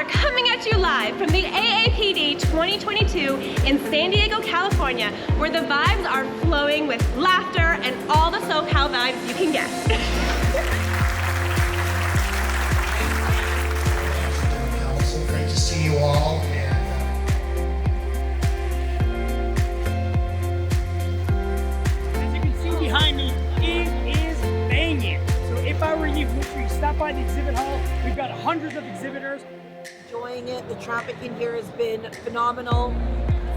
are coming at you live from the AAPD 2022 in San Diego, California, where the vibes are flowing with laughter and all the SoCal vibes you can get. Council, great to see you all. As you can see behind me, it is banging. So if I were you, make sure you stop by the exhibit hall. We've got hundreds of exhibitors. Enjoying it. The traffic in here has been phenomenal.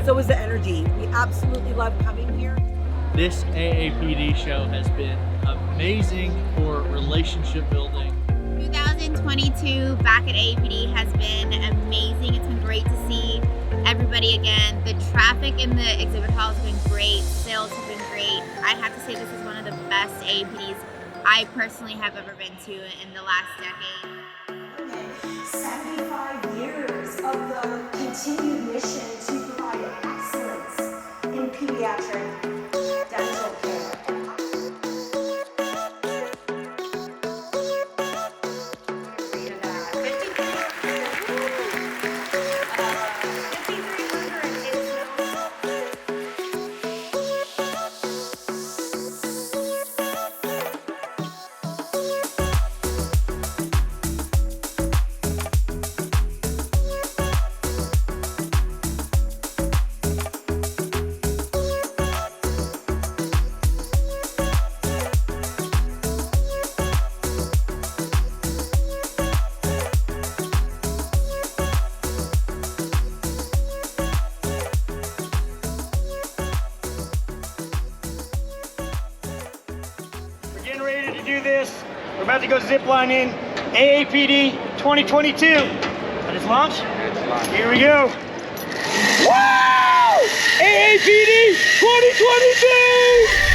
So is the energy. We absolutely love coming here. This AAPD show has been amazing for relationship building. 2022 back at AAPD has been amazing. It's been great to see everybody again. The traffic in the exhibit hall has been great. Sales have been great. I have to say this is one of the best AAPDs I personally have ever been to in the last decade. 75 years of the continued mission to provide excellence in pediatric dental care. Getting ready to do this. We're about to go ziplining AAPD 2022. Let us launch. Here we go. Wow! AAPD 2022!